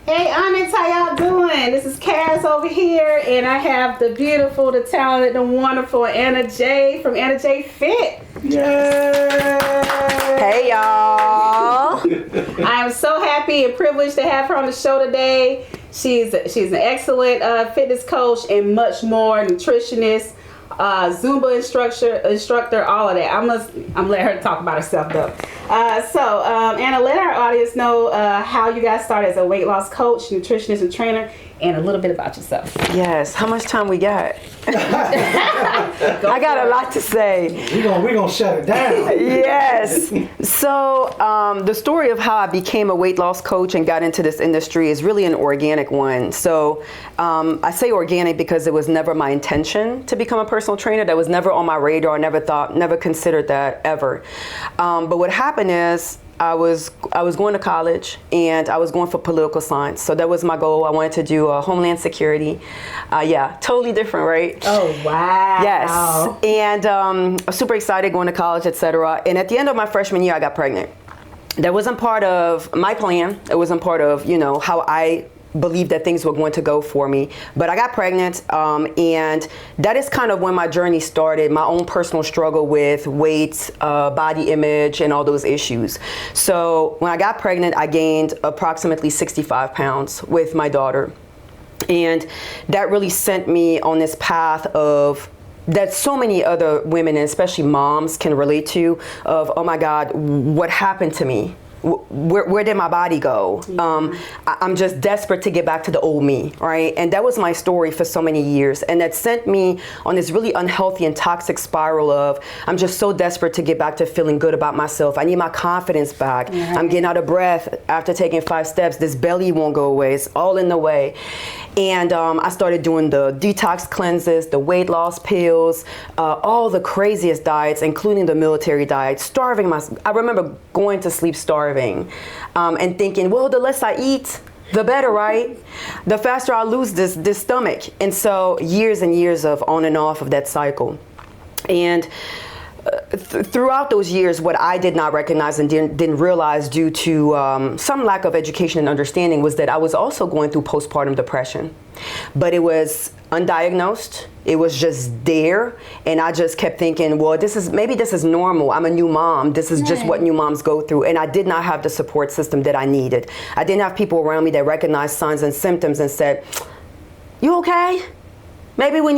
Hey ONYX, how y'all doing? This is Cass over here, and I have the beautiful, the talented, the wonderful Anna J from Anna J Fit. Yay! Hey y'all! I am so happy and privileged to have her on the show today. She's an excellent fitness coach and much more, nutritionist, Zumba instructor, all of that. I'm let her talk about herself though. So Anna, let our audience know how you guys started as a weight loss coach, nutritionist, and trainer, and a little bit about yourself. Yes, how much time we got? I got a lot to say. We're gonna shut it down. Yes. So the story of how I became a weight loss coach and got into this industry is really an organic one. So I say organic because it was never my intention to become a personal trainer. That was never on my radar. Never considered that ever. But what happened is I was going to college and I was going for political science. So that was my goal. I wanted to do Homeland Security. Yeah, totally different, right? Oh, wow. Yes. And I was super excited going to college, etc. And at the end of my freshman year, I got pregnant. That wasn't part of my plan. It wasn't part of, how I believed that things were going to go for me. But I got pregnant, and that is kind of when my journey started, my own personal struggle with weight, body image, and all those issues. So when I got pregnant, I gained approximately 65 pounds with my daughter. And that really sent me on this path of that so many other women, and especially moms, can relate to, of, oh my God, what happened to me? Where did my body go? I'm just desperate to get back to the old me, right? And that was my story for so many years. And that sent me on this really unhealthy and toxic spiral of, I'm just so desperate to get back to feeling good about myself. I need my confidence back. Right. I'm getting out of breath after taking 5 steps. This belly won't go away. It's all in the way. And I started doing the detox cleanses, the weight loss pills, all the craziest diets, including the military diet, starving myself. I remember going to sleep starving. And thinking, well, the less I eat, the better, right? The faster I lose this stomach. And so years and years of on and off of that cycle. And throughout those years, what I did not recognize and didn't realize due to some lack of education and understanding was that I was also going through postpartum depression. But it was undiagnosed. It was just there. And I just kept thinking, well, maybe this is normal. I'm a new mom. This is just what new moms go through. And I did not have the support system that I needed. I didn't have people around me that recognized signs and symptoms and said, you okay? Maybe we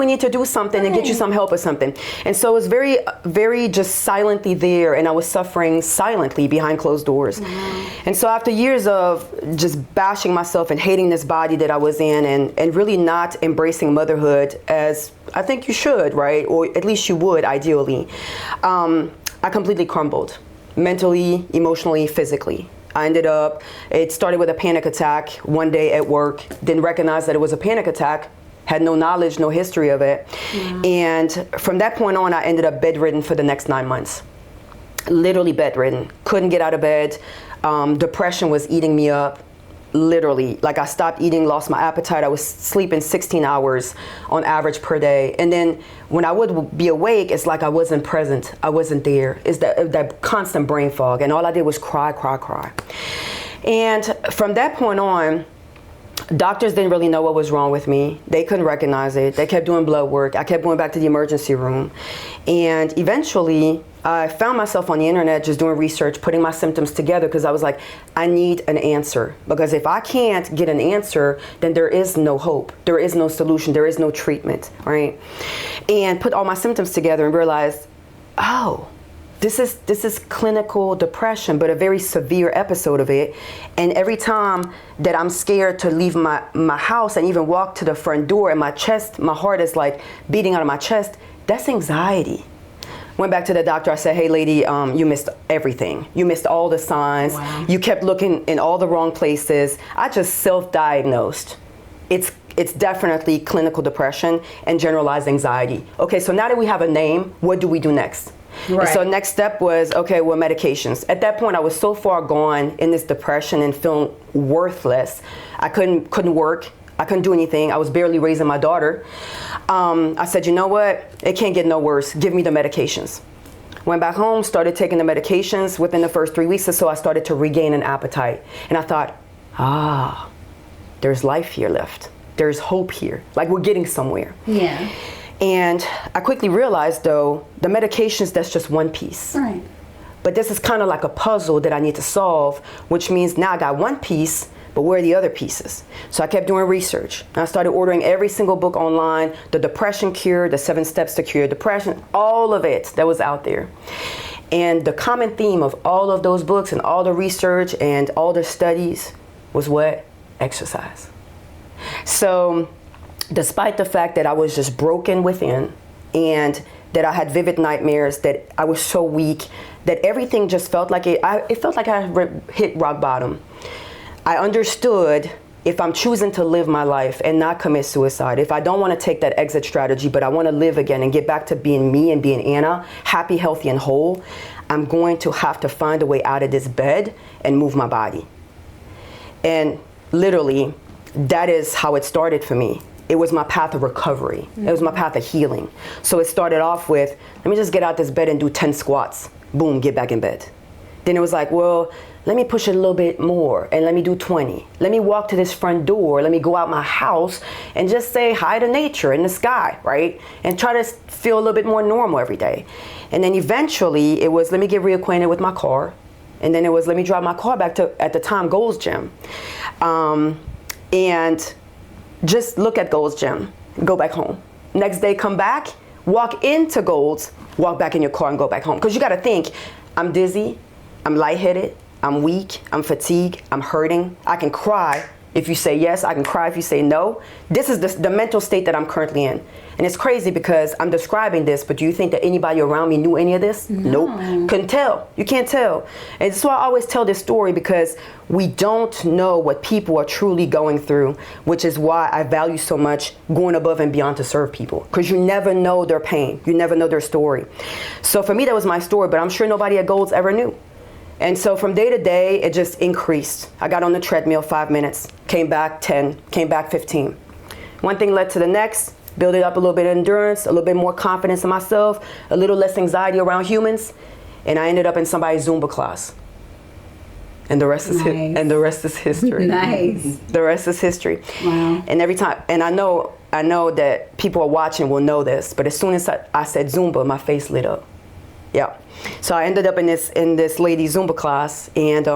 need to do something and get you some help or something. And so it was very, very just silently there, and I was suffering silently behind closed doors. Mm-hmm. And so after years of just bashing myself and hating this body that I was in and really not embracing motherhood as I think you should, right? Or at least you would, ideally. I completely crumbled, mentally, emotionally, physically. It started with a panic attack one day at work, didn't recognize that it was a panic attack, had no knowledge, no history of it. Yeah. And from that point on, I ended up bedridden for the next 9 months. Literally bedridden. Couldn't get out of bed. Depression was eating me up. Literally. Like I stopped eating, lost my appetite. I was sleeping 16 hours on average per day. And then when I would be awake, it's like I wasn't present. I wasn't there. It's that constant brain fog. And all I did was cry, cry, cry. And from that point on, doctors didn't really know what was wrong with me. They couldn't recognize it. They kept doing blood work. I kept going back to the emergency room. And eventually, I found myself on the internet just doing research, putting my symptoms together because I was like, I need an answer. Because if I can't get an answer, then there is no hope. There is no solution. There is no treatment, right? And put all my symptoms together and realized, oh, this is clinical depression, but a very severe episode of it. And every time that I'm scared to leave my house and even walk to the front door, and my heart is like beating out of my chest, that's anxiety. Went back to the doctor. I said, hey, lady, you missed everything. You missed all the signs. Wow. You kept looking in all the wrong places. I just self-diagnosed. It's definitely clinical depression and generalized anxiety. Okay, so now that we have a name, what do we do next? Right. So next step was, okay, well, medications. At that point, I was so far gone in this depression and feeling worthless. I couldn't work. I couldn't do anything. I was barely raising my daughter. I said, you know what? It can't get no worse. Give me the medications. Went back home, started taking the medications. Within the first 3 weeks or so, I started to regain an appetite. And I thought, there's life here left. There's hope here. Like we're getting somewhere. Yeah. And I quickly realized, though, the medications, that's just one piece. Right. But this is kind of like a puzzle that I need to solve, which means now I got one piece, but where are the other pieces? So I kept doing research. And I started ordering every single book online, The Depression Cure, The 7 Steps to Cure Depression, all of it that was out there. And the common theme of all of those books and all the research and all the studies was what? Exercise. So despite the fact that I was just broken within and that I had vivid nightmares, that I was so weak, that everything just felt like it felt like I had hit rock bottom. I understood if I'm choosing to live my life and not commit suicide, if I don't want to take that exit strategy, but I want to live again and get back to being me and being Anna, happy, healthy, and whole, I'm going to have to find a way out of this bed and move my body. And literally, that is how it started for me. It was my path of recovery. It was my path of healing. So it started off with, let me just get out this bed and do 10 squats. Boom, get back in bed. Then it was like, well, let me push it a little bit more and let me do 20. Let me walk to this front door. Let me go out my house and just say hi to nature and the sky, right? And try to feel a little bit more normal every day. And then eventually it was, let me get reacquainted with my car. And then it was, let me drive my car back to, at the time, Gold's Gym. And just look at Gold's Gym, go back home. Next day, come back, walk into Gold's, walk back in your car and go back home. Because you got to think, I'm dizzy, I'm lightheaded, I'm weak, I'm fatigued, I'm hurting. I can cry if you say yes, I can cry if you say no. This is the mental state that I'm currently in. And it's crazy because I'm describing this, but do you think that anybody around me knew any of this? No. Nope. Couldn't tell. You can't tell. And that's why I always tell this story, because we don't know what people are truly going through, which is why I value so much going above and beyond to serve people, because you never know their pain. You never know their story. So for me, that was my story, but I'm sure nobody at Gold's ever knew. And so from day to day, it just increased. I got on the treadmill 5 minutes, came back 10, came back 15. One thing led to the next, build it up a little bit of endurance, a little bit more confidence in myself, a little less anxiety around humans, and I ended up in somebody's Zumba class. And the rest is and the rest is history. Nice. The rest is history. Wow. And every time, and I know that people are watching will know this, but as soon as I said Zumba, my face lit up. Yeah. So I ended up in this lady Zumba class, and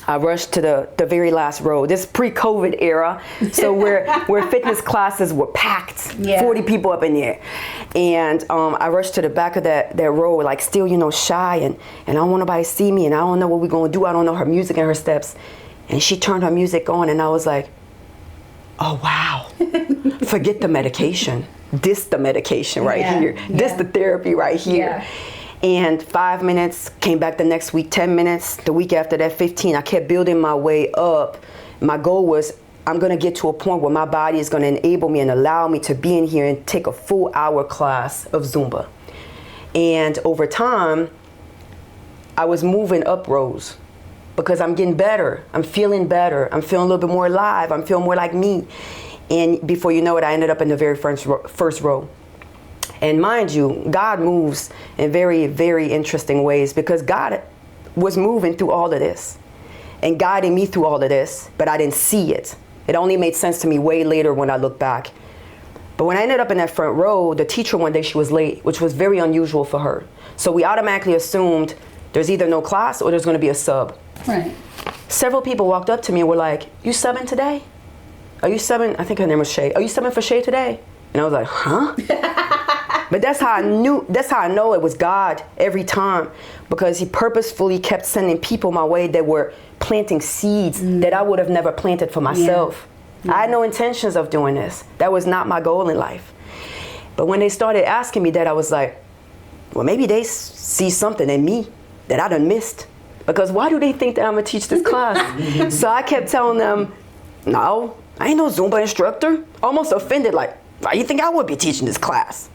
I rushed to the very last row. This pre-COVID era, so where fitness classes were packed, 40 people up in there. And I rushed to the back of that row, like still, shy, and I don't want nobody to see me, and I don't know what we're gonna do. I don't know her music and her steps. And she turned her music on, and I was like, oh wow, forget the medication. This the medication right here. This the therapy right here. Yeah. And 5 minutes, came back the next week, 10 minutes, the week after that, 15. I kept building my way up. My goal was, I'm gonna get to a point where my body is gonna enable me and allow me to be in here and take a full hour class of Zumba. And over time, I was moving up rows because I'm getting better. I'm feeling better. I'm feeling a little bit more alive. I'm feeling more like me. And before you know it, I ended up in the very first row. And mind you, God moves in very, very interesting ways, because God was moving through all of this and guiding me through all of this, but I didn't see it. It only made sense to me way later when I look back. But when I ended up in that front row, the teacher one day, she was late, which was very unusual for her. So we automatically assumed there's either no class or there's going to be a sub. Right. Several people walked up to me and were like, you subbing today? Are you subbing? I think her name was Shay. Are you subbing for Shay today? And I was like, huh? But that's how I know it was God every time, because he purposefully kept sending people my way that were planting seeds that I would have never planted for myself. I had no intentions of doing this. That was not my goal in life. But when they started asking me that, I was like, well, maybe they see something in me that I done missed. Because why do they think that I'm gonna teach this class? So I kept telling them, no, I ain't no Zumba instructor. Almost offended, like, why do you think I would be teaching this class?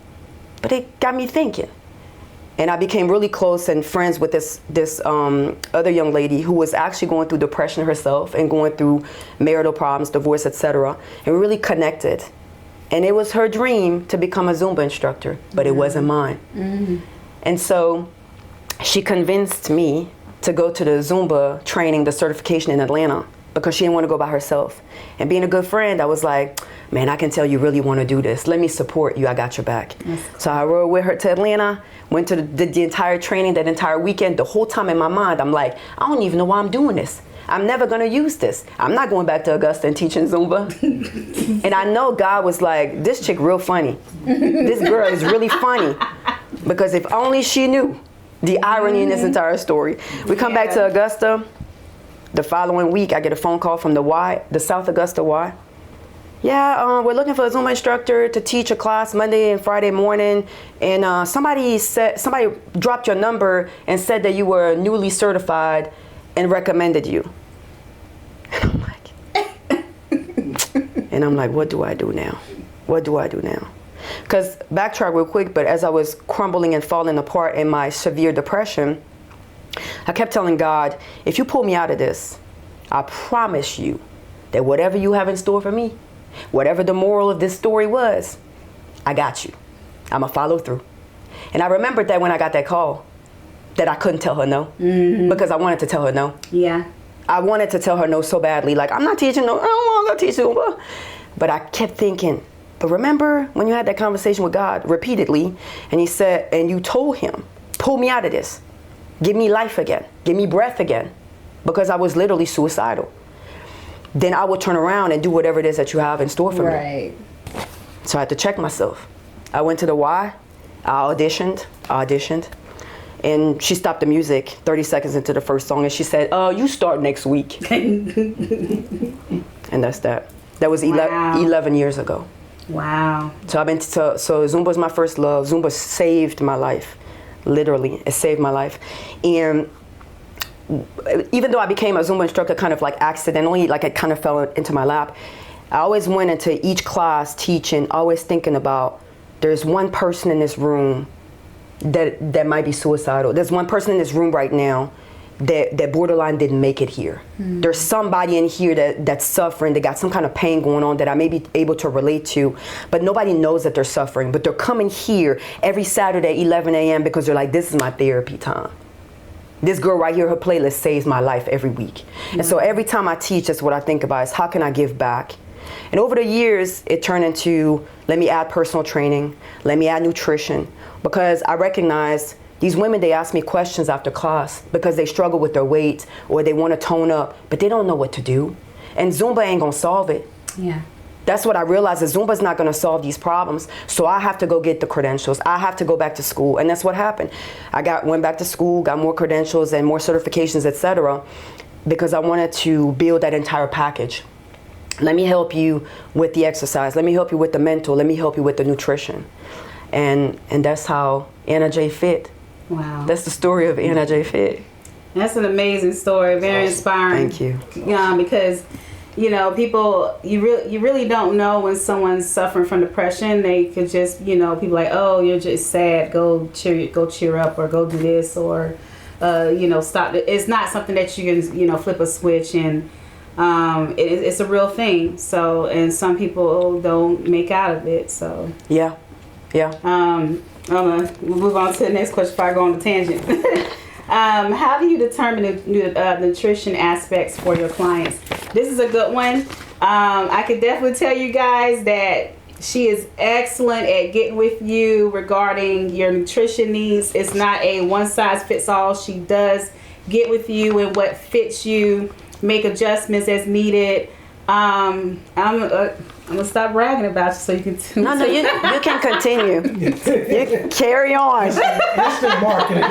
But it got me thinking. And I became really close and friends with this other young lady who was actually going through depression herself and going through marital problems, divorce, etc. And we really connected. And it was her dream to become a Zumba instructor, but it wasn't mine. Mm-hmm. And so she convinced me to go to the Zumba training, the certification in Atlanta. because she didn't want to go by herself. And being a good friend, I was like, man, I can tell you really want to do this. Let me support you. I got your back. So I rode with her to Atlanta, went to the entire training, that entire weekend. The whole time in my mind, I'm like, I don't even know why I'm doing this. I'm never going to use this. I'm not going back to Augusta and teaching Zumba. And I know God was like, this chick real funny. This girl is really funny. Because if only she knew the irony in this entire story. We come back to Augusta. The following week, I get a phone call from the South Augusta Y. Yeah, we're looking for a Zumba instructor to teach a class Monday and Friday morning. And somebody dropped your number and said that you were newly certified and recommended you. And I'm like, what do I do now? What do I do now? Because backtrack real quick, but as I was crumbling and falling apart in my severe depression, I kept telling God, if you pull me out of this, I promise you that whatever you have in store for me, whatever the moral of this story was, I got you. I'm going to follow through. And I remembered that when I got that call, that I couldn't tell her no, because I wanted to tell her no. Yeah. I wanted to tell her no so badly. Like, I'm not teaching no, I don't want to teach Zumba. But I kept thinking, but remember when you had that conversation with God repeatedly, and he said, and you told him, pull me out of this. Give me life again. Give me breath again. Because I was literally suicidal. Then I would turn around and do whatever it is that you have in store for me. Right. So I had to check myself. I went to the Y. I auditioned. And she stopped the music 30 seconds into the first song. And she said, you start next week. And that's that. That was 11 years ago. Wow. So so Zumba's my first love. Zumba saved my life. Literally, it saved my life. And even though I became a Zumba instructor kind of like accidentally, like it kind of fell into my lap, I always went into each class teaching, always thinking about, there's one person in this room that might be suicidal. There's one person in this room right now that borderline didn't make it here. There's somebody in here that's suffering, that got some kind of pain going on that I may be able to relate to, but nobody knows that they're suffering. But they're coming here every Saturday, 11 a.m. because they're like, this is my therapy time. This girl right here, her playlist saves my life every week. And so every time I teach, that's what I think about, is how can I give back? And over the years, it turned into, let me add personal training, let me add nutrition, because I recognize these women, they ask me questions after class because they struggle with their weight or they want to tone up, but they don't know what to do. And Zumba ain't gonna solve it. Yeah. That's what I realized, is Zumba's not gonna solve these problems. So I have to go get the credentials. I have to go back to school. And that's what happened. I went back to school, got more credentials and more certifications, etc., because I wanted to build that entire package. Let me help you with the exercise. Let me help you with the mental. Let me help you with the nutrition. And that's how Anna J Fit. Wow. That's the story of Anna J Fit. That's an amazing story. Very inspiring. Thank you. Because, people, you really don't know when someone's suffering from depression. They could just, people like, oh, you're just sad. Go cheer up, or go do this, or, stop. It's not something that you can, flip a switch and. It's a real thing. So, and some people don't make out of it. So yeah. We'll move on to the next question before I go on the tangent. How do you determine the nutrition aspects for your clients? This is a good one. I can definitely tell you guys that she is excellent at getting with you regarding your nutrition needs. It's not a one size fits all. She does get with you and what fits you, make adjustments as needed. I'm gonna stop bragging about you so you can. No, you can continue. You carry on. Instant marketing.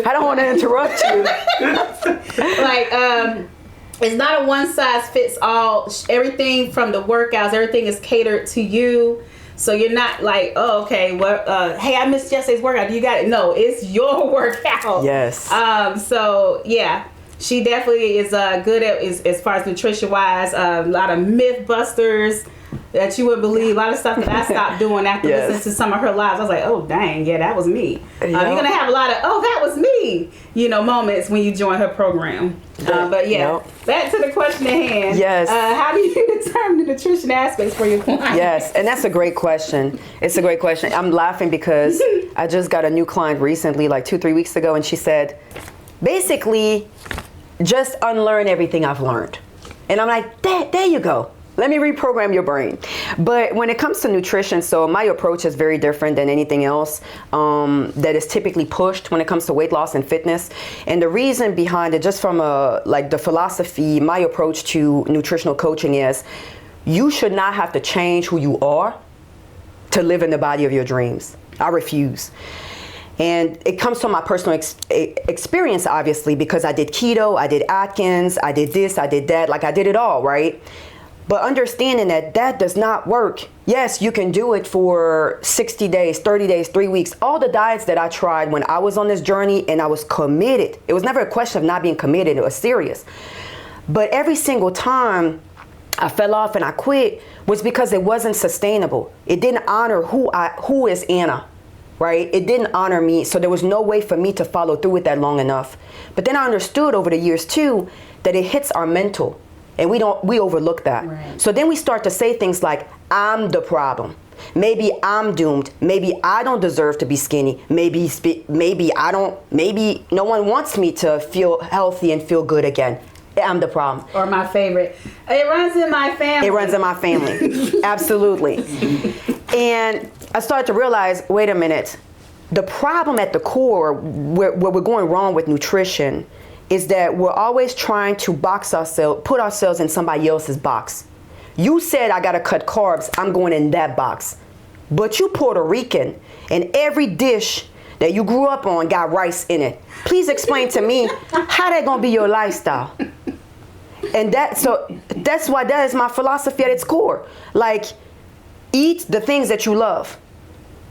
I don't want to interrupt you. It's not a one size fits all. Everything from the workouts, everything is catered to you. So you're not like, oh, okay, well, hey, I missed yesterday's workout. Do you got it? No, it's your workout. Yes. So yeah. She definitely is good at, as far as nutrition wise, a lot of myth busters that you would believe, a lot of stuff that I stopped doing after listening to some of her lives. I was like, oh, dang, yeah, that was me. You're going to have a lot of, oh, that was me, moments when you join her program. But yeah, back to the question at hand. Yes. How do you determine the nutrition aspects for your clients? Yes, and that's a great question. It's a great question. I'm laughing because I just got a new client recently, like 2-3 weeks ago, and she said, basically, just unlearn everything I've learned. And I'm like, there you go. Let me reprogram your brain. But when it comes to nutrition, so my approach is very different than anything else that is typically pushed when it comes to weight loss and fitness. And the reason behind it, just from the philosophy, my approach to nutritional coaching is you should not have to change who you are to live in the body of your dreams. I refuse. And it comes from my personal experience, obviously, because I did keto, I did Atkins, I did this, I did that, like I did it all, right? But understanding that that does not work. Yes, you can do it for 60 days, 30 days, 3 weeks. All the diets that I tried when I was on this journey and I was committed. It was never a question of not being committed. It was serious. But every single time I fell off and I quit was because it wasn't sustainable. It didn't honor who is Anna, right? It didn't honor me. So there was no way for me to follow through with that long enough. But then I understood over the years too that it hits our mental. And we overlook that. Right. So then we start to say things like, I'm the problem. Maybe I'm doomed. Maybe I don't deserve to be skinny. Maybe no one wants me to feel healthy and feel good again. I'm the problem. Or my favorite, it runs in my family. It runs in my family. Absolutely. And I started to realize, wait a minute, the problem at the core where we're going wrong with nutrition is that we're always trying to put ourselves in somebody else's box. You said I gotta cut carbs, I'm going in that box. But you Puerto Rican, and every dish that you grew up on got rice in it. Please explain to me how that gonna be your lifestyle. And that's why that is my philosophy at its core. Like, eat the things that you love.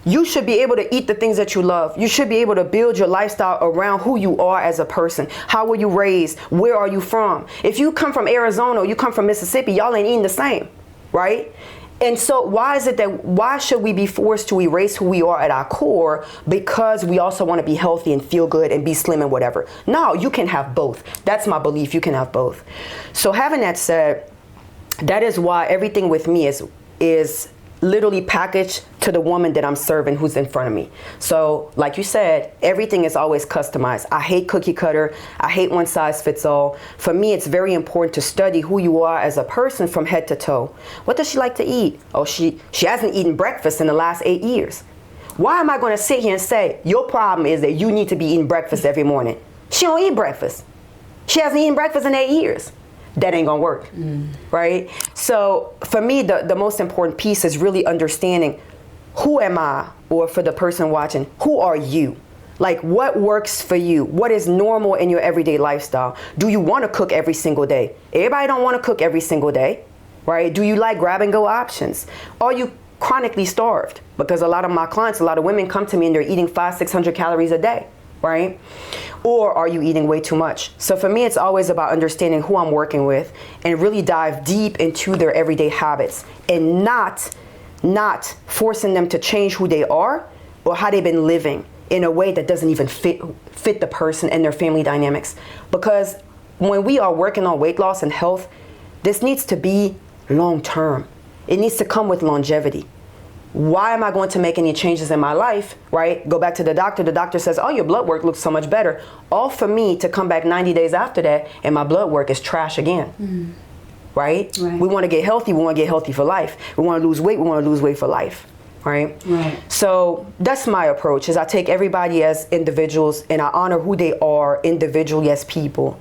You should be able to eat the things that you love. You should be able to build your lifestyle around who you are as a person. How were you raised? Where are you from? If you come from Arizona or you come from Mississippi, y'all ain't eating the same, right? And so why should we be forced to erase who we are at our core because we also want to be healthy and feel good and be slim and whatever? No, you can have both. That's my belief. You can have both. So having that said, that is why everything with me is literally packaged to the woman that I'm serving who's in front of me. So like you said, everything is always customized. I hate cookie cutter. I hate one size fits all. For me, it's very important to study who you are as a person from head to toe. What does she like to eat? Oh, she hasn't eaten breakfast in the last 8 years. Why am I going to sit here and say, your problem is that you need to be eating breakfast every morning? She don't eat breakfast. She hasn't eaten breakfast in 8 years. That ain't gonna work, right? So for me, the most important piece is really understanding who am I, or for the person watching, who are you? Like, what works for you? What is normal in your everyday lifestyle? Do you want to cook every single day? Everybody don't want to cook every single day, right? Do you like grab and go options? Are you chronically starved? Because a lot of my clients, a lot of women come to me and they're eating 500-600 calories a day, right? Or are you eating way too much? So for me, it's always about understanding who I'm working with and really dive deep into their everyday habits and not forcing them to change who they are or how they've been living in a way that doesn't even fit the person and their family dynamics. Because when we are working on weight loss and health, this needs to be long term. It needs to come with longevity. Why am I going to make any changes in my life, right? Go back to the doctor. The doctor says, oh, your blood work looks so much better. All for me to come back 90 days after that and my blood work is trash again, right? We want to get healthy. We want to get healthy for life. We want to lose weight. We want to lose weight for life, right? So that's my approach, is I take everybody as individuals and I honor who they are individually as people.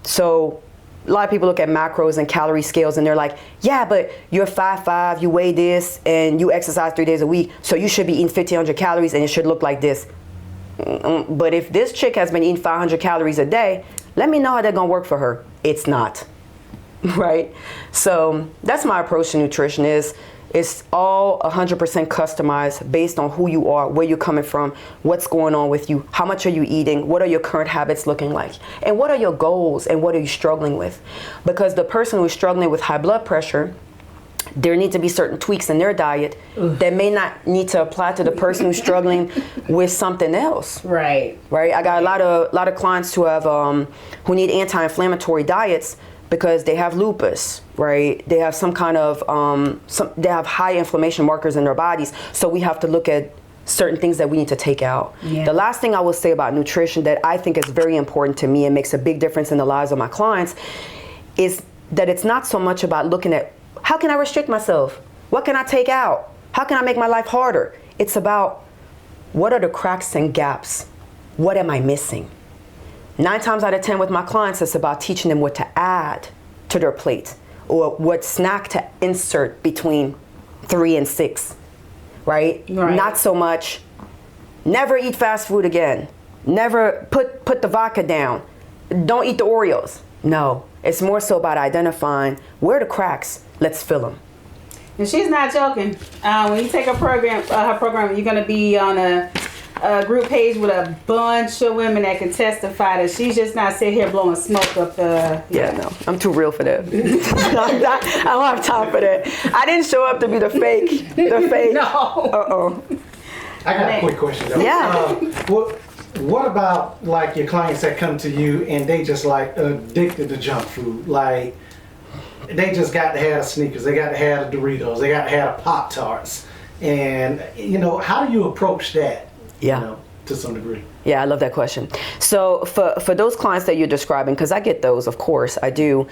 So a lot of people look at macros and calorie scales and they're like, yeah, but you're 5'5", you weigh this, and you exercise 3 days a week, so you should be eating 1,500 calories and it should look like this. But if this chick has been eating 500 calories a day, let me know how that's gonna work for her. It's not, right? So that's my approach to nutrition. It's all 100% customized based on who you are, where you're coming from, what's going on with you, how much are you eating, what are your current habits looking like, and what are your goals and what are you struggling with? Because the person who's struggling with high blood pressure, there need to be certain tweaks in their diet that may not need to apply to the person who's struggling with something else. Right. I got a lot of clients who have who need anti-inflammatory diets because they have lupus, right? They have some kind of, they have high inflammation markers in their bodies. So we have to look at certain things that we need to take out. The last thing I will say about nutrition that I think is very important to me and makes a big difference in the lives of my clients is that it's not so much about looking at how can I restrict myself? What can I take out? How can I make my life harder? It's about what are the cracks and gaps? What am I missing? 9 times out of 10 with my clients, it's about teaching them what to add to their plate or what snack to insert between 3 and 6, right? Not so much, never eat fast food again. Never put the vodka down. Don't eat the Oreos. No, it's more so about identifying where are the cracks. Let's fill them. And she's not joking. When you take her program, you're going to be on a group page with a bunch of women that can testify that she's just not sitting here blowing smoke up the... Yeah, no, I'm too real for that. I don't have time for that. I didn't show up to be the fake. No. Uh-oh. I got a quick question though. Yeah. What about like your clients that come to you and they just like addicted to junk food? Like they just got to have the Snickers, they got to have the Doritos, they got to have the Pop-Tarts. And how do you approach that? Yeah. To some degree. Yeah, I love that question. So for those clients that you're describing, because I get those, of course, I do.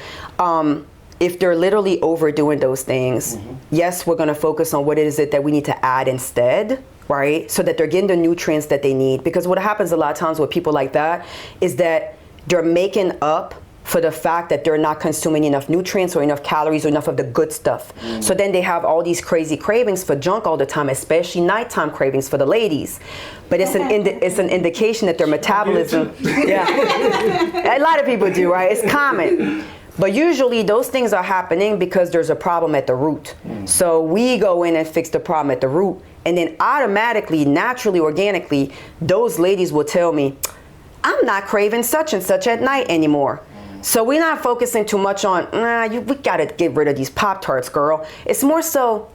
If they're literally overdoing those things, yes, we're going to focus on what is it that we need to add instead, right? So that they're getting the nutrients that they need. Because what happens a lot of times with people like that is that they're making up for the fact that they're not consuming enough nutrients or enough calories or enough of the good stuff. So then they have all these crazy cravings for junk all the time, especially nighttime cravings for the ladies. But it's an indication that their metabolism, yeah, a lot of people do, right? It's common. But usually those things are happening because there's a problem at the root. So we go in and fix the problem at the root, and then automatically, naturally, organically, those ladies will tell me, I'm not craving such and such at night anymore. So we're not focusing too much on, we gotta get rid of these Pop-Tarts, girl. It's more so,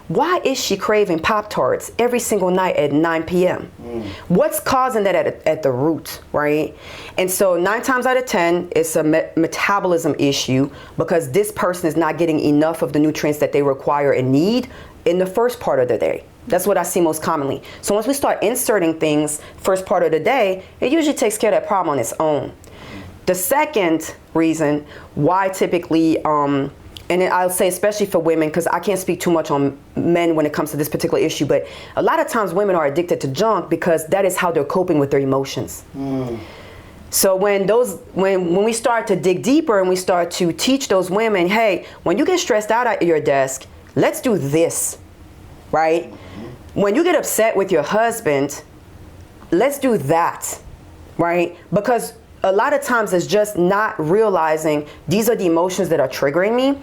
why is she craving Pop-Tarts every single night at 9 p.m.? What's causing that at the root, right? And so 9 times out of 10, it's a metabolism issue because this person is not getting enough of the nutrients that they require and need in the first part of the day. That's what I see most commonly. So once we start inserting things first part of the day, it usually takes care of that problem on its own. The second reason why typically, and I'll say especially for women, because I can't speak too much on men when it comes to this particular issue, but a lot of times women are addicted to junk because that is how they're coping with their emotions. So when we start to dig deeper and we start to teach those women, hey, when you get stressed out at your desk, let's do this, right? When you get upset with your husband, let's do that, right? Because a lot of times it's just not realizing these are the emotions that are triggering me.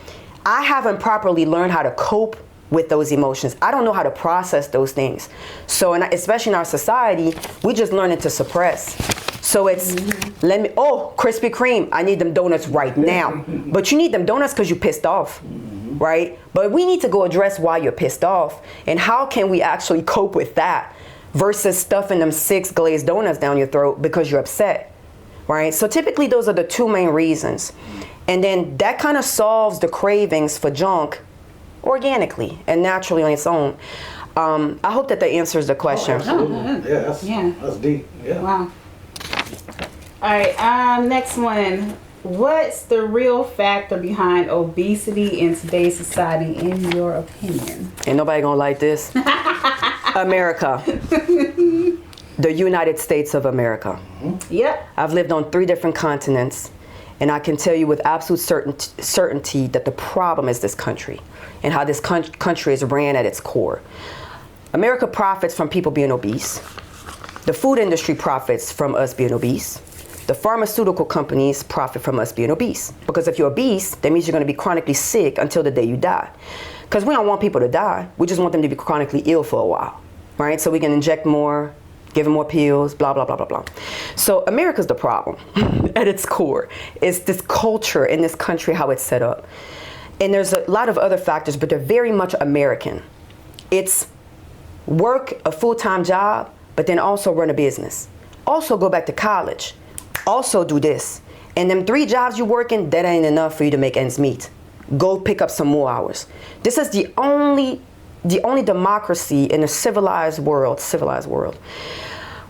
I haven't properly learned how to cope with those emotions. I don't know how to process those things. So, especially in our society, we just learning to suppress. So it's, Krispy Kreme, I need them donuts right now. But you need them donuts because you're pissed off, right? But we need to go address why you're pissed off and how can we actually cope with that versus stuffing them 6 glazed donuts down your throat because you're upset. Right? So typically those are the 2 main reasons. And then that kind of solves the cravings for junk organically and naturally on its own. I hope that answers the question. That's deep. Yeah. Wow. All right, next one. What's the real factor behind obesity in today's society, in your opinion? Ain't nobody gonna like this. America. The United States of America. Yep. I've lived on 3 different continents, and I can tell you with absolute certainty that the problem is this country and how this country is ran at its core. America profits from people being obese. The food industry profits from us being obese. The pharmaceutical companies profit from us being obese. Because if you're obese, that means you're going to be chronically sick until the day you die. Because we don't want people to die. We just want them to be chronically ill for a while, right? So we can inject more, give them more pills, blah, blah, blah, blah, blah. So America's the problem at its core. It's this culture in this country, how it's set up. And there's a lot of other factors, but they're very much American. It's work a full-time job, but then also run a business. Also go back to college. Also do this. And them 3 jobs you working, that ain't enough for you to make ends meet. Go pick up some more hours. This is the only democracy in a civilized world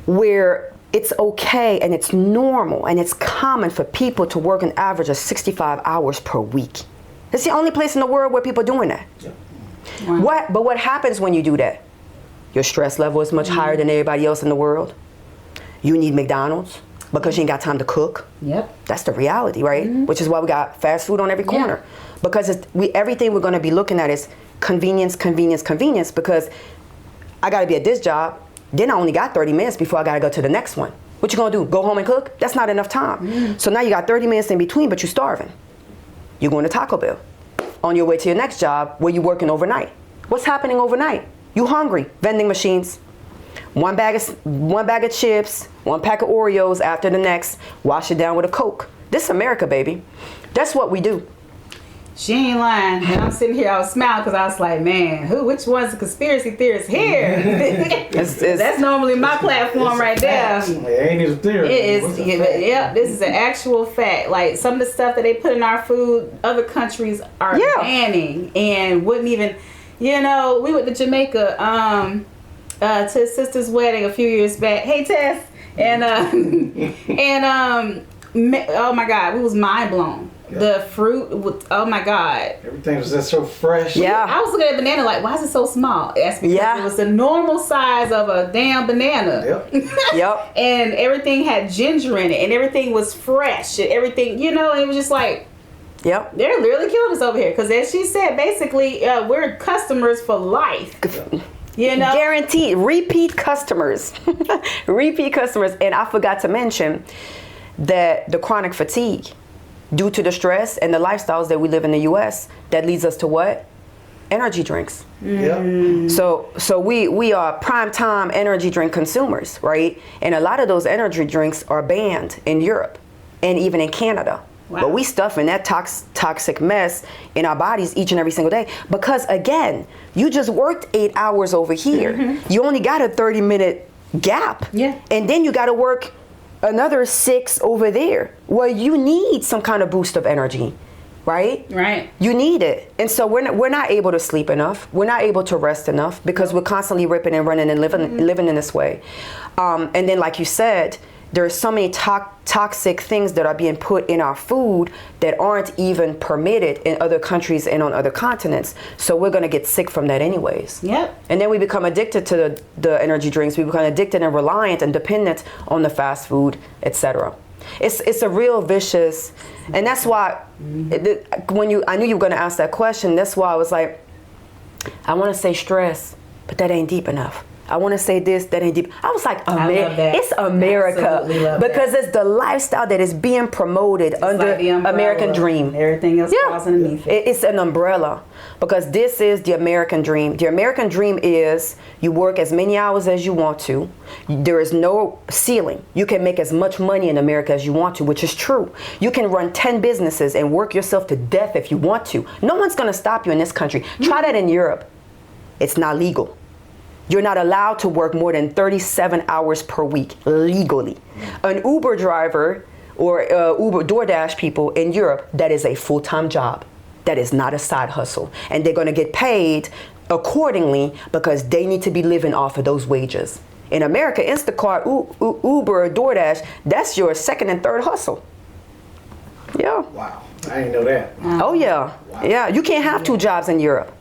where it's okay and it's normal and it's common for people to work an average of 65 hours per week. It's the only place in the world where people are doing that. Yeah. Wow. But what happens when you do that? Your stress level is much higher than everybody else in the world. You need McDonald's because you ain't got time to cook. Yep. That's the reality, right? Which is why we got fast food on every corner. Because everything we're going to be looking at is convenience, convenience, convenience. Because I got to be at this job, then I only got 30 minutes before I got to go to the next one. What you going to do? Go home and cook? That's not enough time. So now you got 30 minutes in between, but you're starving. You're going to Taco Bell on your way to your next job where you're working overnight. What's happening overnight? You hungry? Vending machines. One bag of chips, one pack of Oreos after the next. Wash it down with a Coke. This is America, baby. That's what we do. She ain't lying. And I'm sitting here, I was smiling because I was like, man, which one's the conspiracy theorist here? That's normally my platform right there. It ain't a theory. It is, this is an actual fact. Like some of the stuff that they put in our food, other countries are banning and wouldn't even, we went to Jamaica to his sister's wedding a few years back. Hey, Tess. And, oh my God, we was mind blown. The fruit, oh my God. Everything was just so fresh. Yeah. I was looking at a banana like, why is it so small? That's because it was the normal size of a damn banana. Yep. And everything had ginger in it and everything was fresh and everything, it was just like, Yep. they're literally killing us over here. Because as she said, basically, we're customers for life. Guaranteed. Repeat customers. Repeat customers. And I forgot to mention that the chronic fatigue due to the stress and the lifestyles that we live in the U.S., that leads us to what? Energy drinks. Yep. So we are prime time energy drink consumers, right? And a lot of those energy drinks are banned in Europe and even in Canada. Wow. But we stuff in that toxic mess in our bodies each and every single day. Because again, you just worked 8 hours over here. You only got a 30-minute gap. Yeah. And then you got to work another 6 over there. Well, you need some kind of boost of energy, right? Right. You need it. And so we're not able to sleep enough. We're not able to rest enough because we're constantly ripping and running and living in this way. And then, like you said, there are so many toxic things that are being put in our food that aren't even permitted in other countries and on other continents. So we're going to get sick from that anyways. Yep. And then we become addicted to the energy drinks. We become addicted and reliant and dependent on the fast food, etc. It's a real vicious, and that's why when I knew you were going to ask that question, that's why I was like, I want to say stress, but that ain't deep enough. I want to say this, that ain't deep. I was like, it's America. Because it's the lifestyle that is being promoted under like the American dream. Everything else falls underneath it. It's an umbrella because this is the American dream. The American dream is you work as many hours as you want to. There is no ceiling. You can make as much money in America as you want to, which is true. You can run 10 businesses and work yourself to death if you want to. No one's going to stop you in this country. Try that in Europe. It's not legal. You're not allowed to work more than 37 hours per week legally. An Uber driver or Uber DoorDash people in Europe, that is a full-time job. That is not a side hustle. And they're going to get paid accordingly because they need to be living off of those wages. In America, Instacart, Uber, DoorDash, that's your second and third hustle. Yeah. Wow. I didn't know that. Oh, yeah. Wow. Yeah, you can't have 2 jobs in Europe.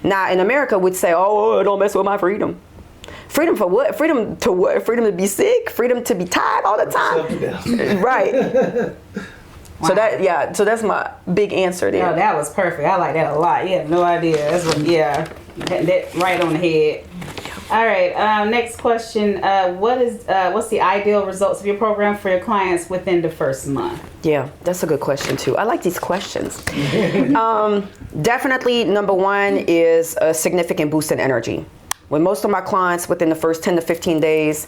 Now, in America, we'd say, oh, don't mess with my freedom. Freedom for what? Freedom to what? Freedom to be sick? Freedom to be tired all the time? Right. Wow. So that's my big answer there. Oh, that was perfect. I like that a lot. You have no idea. That's what, that right on the head. All right. Next question. What's the ideal results of your program for your clients within the first month? Yeah, that's a good question too. I like these questions. Definitely, number one is a significant boost in energy. With most of my clients, within the first 10 to 15 days,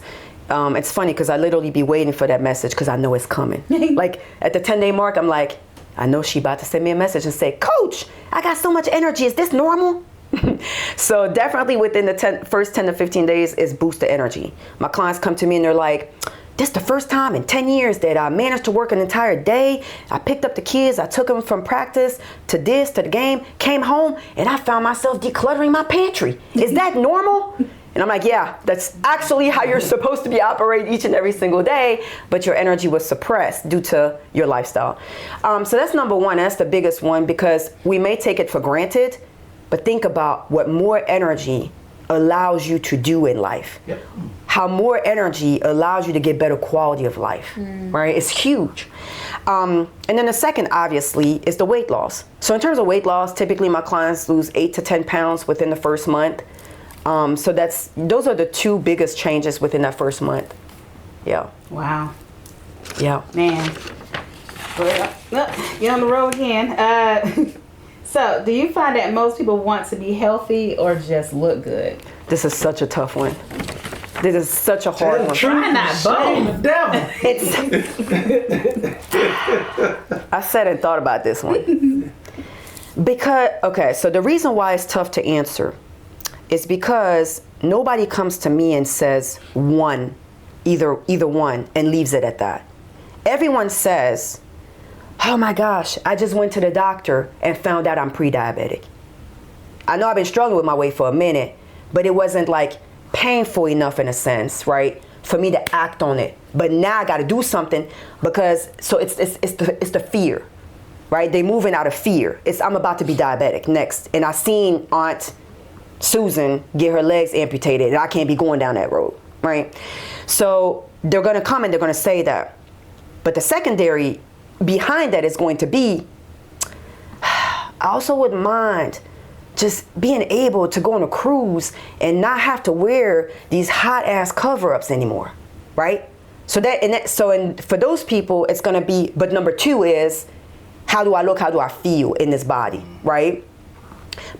it's funny because I literally be waiting for that message because I know it's coming. Like at the 10-day mark, I'm like, I know she about to send me a message and say, Coach, I got so much energy. Is this normal? So definitely within the first 10 to 15 days is boost the energy. My clients come to me and they're like, this is the first time in 10 years that I managed to work an entire day. I picked up the kids, I took them from practice to the game, came home, and I found myself decluttering my pantry. Is that normal? And I'm like, yeah, that's actually how you're supposed to be operating each and every single day, but your energy was suppressed due to your lifestyle. So that's number one. That's the biggest one, because we may take it for granted, but think about what more energy allows you to do in life. Yep. How more energy allows you to get better quality of life, right? It's huge. And then the second, obviously, is the weight loss. So in terms of weight loss, typically my clients lose 8 to 10 pounds within the first month. So those are the two biggest changes within that first month. Yeah. Wow. Yeah. Man. You're on the road again. So, do you find that most people want to be healthy or just look good? This is such a tough one. This is such a hard one. Try not Shame the both. devil. I sat and thought about this one. Okay, so the reason why it's tough to answer is because nobody comes to me and says either one, and leaves it at that. Everyone says, oh my gosh, I just went to the doctor and found out I'm pre-diabetic. I know I've been struggling with my weight for a minute, but it wasn't like painful enough in a sense, right, for me to act on it. But now I got to do something, because so it's the fear, right? They moving out of fear. I'm about to be diabetic next, and I seen Aunt Susan get her legs amputated, and I can't be going down that road, right? So they're gonna come and they're gonna say that. But the secondary behind that is going to be, I also wouldn't mind just being able to go on a cruise and not have to wear these hot ass cover-ups anymore, right? So for those people, it's gonna be, but number two is, how do I look, how do I feel in this body, right?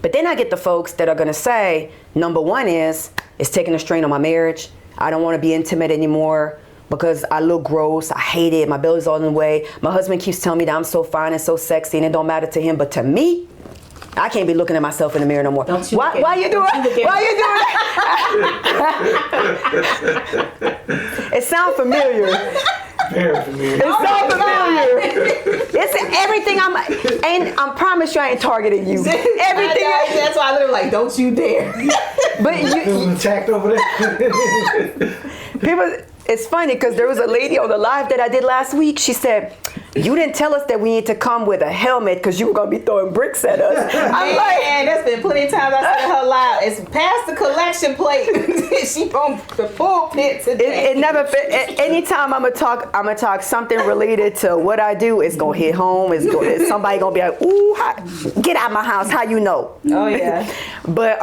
But then I get the folks that are gonna say, number one is, it's taking a strain on my marriage. I don't wanna be intimate anymore because I look gross, I hate it, my belly's all in the way. My husband keeps telling me that I'm so fine and so sexy and it don't matter to him, but to me, I can't be looking at myself in the mirror no more. Why you doing that? It sounds familiar. Very familiar. It sounds familiar. It's everything and I promise you I ain't targeting you. Everything. That's why I literally like, don't you dare. But Feeling attacked over there. people, it's funny because there was a lady on the live that I did last week. She said, you didn't tell us that we need to come with a helmet because you were going to be throwing bricks at us. I'm like, Man, that's been plenty of times I said her live. It's past the collection plate. She from the pulpit today. it never fit. Anytime I'm gonna talk something related to what I do, it's gonna hit home. Somebody gonna be like, ooh, get out of my house. How you know? Oh yeah. But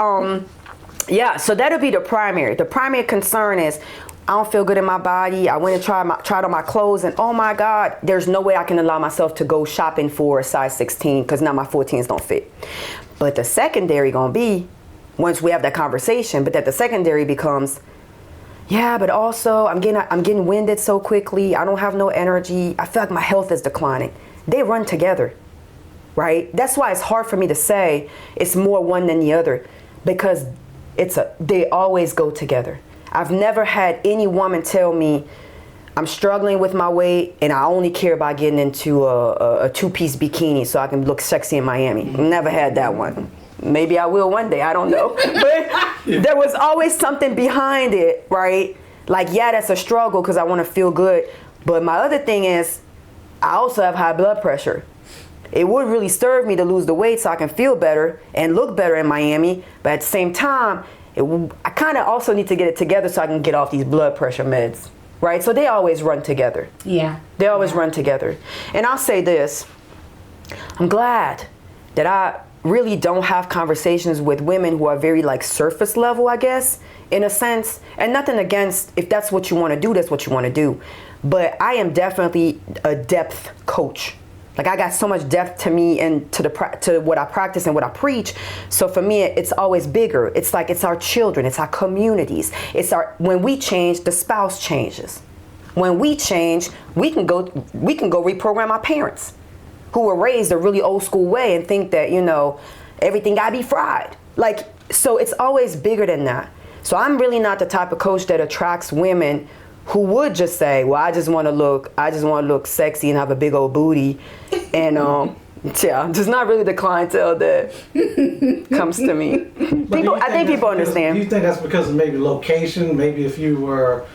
yeah. So that'll be the primary. The primary concern is, I don't feel good in my body. I went and tried on my clothes, and oh my God, there's no way I can allow myself to go shopping for a size 16 because now my 14s don't fit. But the secondary gonna be, once we have that conversation, but that the secondary becomes, yeah, but also I'm getting winded so quickly. I don't have no energy. I feel like my health is declining. They run together, right? That's why it's hard for me to say it's more one than the other, because they always go together. I've never had any woman tell me, I'm struggling with my weight and I only care about getting into a two-piece bikini so I can look sexy in Miami. Never had that one. Maybe I will one day, I don't know. But there was always something behind it, right? Like, yeah, that's a struggle because I want to feel good. But my other thing is, I also have high blood pressure. It would really serve me to lose the weight so I can feel better and look better in Miami. But at the same time, I kind of also need to get it together so I can get off these blood pressure meds, right? So they always run together. Yeah. They always run together. And I'll say this, I'm glad that I really don't have conversations with women who are very like surface level, I guess, in a sense. And nothing against, if that's what you want to do, that's what you want to do. But I am definitely a depth coach. Like, I got so much depth to me and to what I practice and what I preach. So for me, it's always bigger. It's like, it's our children, it's our communities. When we change, the spouse changes. When we change, we can go reprogram our parents who were raised a really old school way and think that, everything gotta be fried. Like, so it's always bigger than that. So I'm really not the type of coach that attracts women who would just say, well, I just want to look sexy and have a big old booty and Yeah, just not really the clientele that comes to me. I think people understand. Do you think that's because of maybe location? Maybe if you were,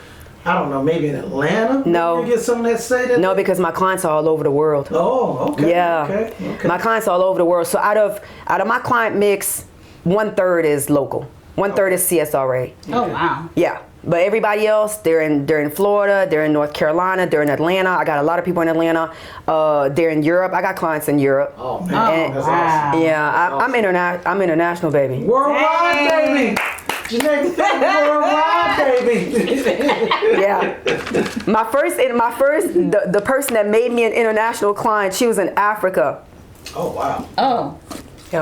I don't know, maybe in Atlanta? No. You get some that say that? No, because my clients are all over the world. Oh, okay. Yeah. Okay. My clients are all over the world. So out of my client mix, 1/3 is local. 1/3 is CSRA. Oh wow. Yeah. But everybody else, they're in Florida, they're in North Carolina, they're in Atlanta. I got a lot of people in Atlanta. They're in Europe. I got clients in Europe. Oh man, that's awesome. Yeah, I'm international, baby. Worldwide, baby. Janae, worldwide, baby. Yeah. The person that made me an international client, she was in Africa. Oh wow. Oh. Yeah.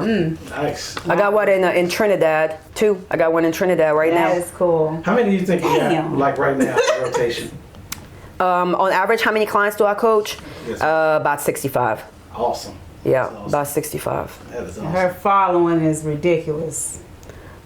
Nice. I got one in Trinidad too. I got one in Trinidad right now. That is cool. How many do you think you have, Damn. like right now, in rotation? On average, how many clients do I coach? Yes. About 65. Awesome. Yeah, That's awesome. about 65. That is awesome. Her following is ridiculous.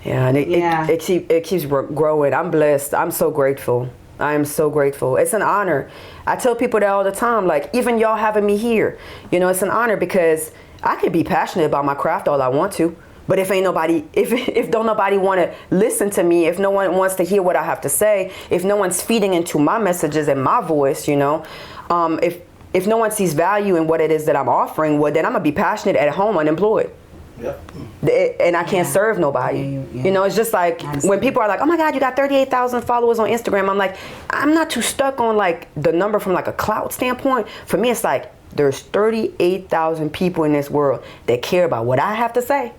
Yeah, and Yeah. it keeps growing. I'm blessed. I'm so grateful. I am so grateful. It's an honor. I tell people that all the time. Like, even y'all having me here, it's an honor because I can be passionate about my craft all I want to. But if ain't nobody, if don't nobody want to listen to me, if no one wants to hear what I have to say, if no one's feeding into my messages and my voice, if no one sees value in what it is that I'm offering, well, then I'm gonna be passionate at home, unemployed. Yep. And I can't serve nobody. Yeah. It's just like when people are like, oh my God, you got 38,000 followers on Instagram. I'm like, I'm not too stuck on like the number from like a clout standpoint. For me, it's like, there's 38,000 people in this world that care about what I have to say.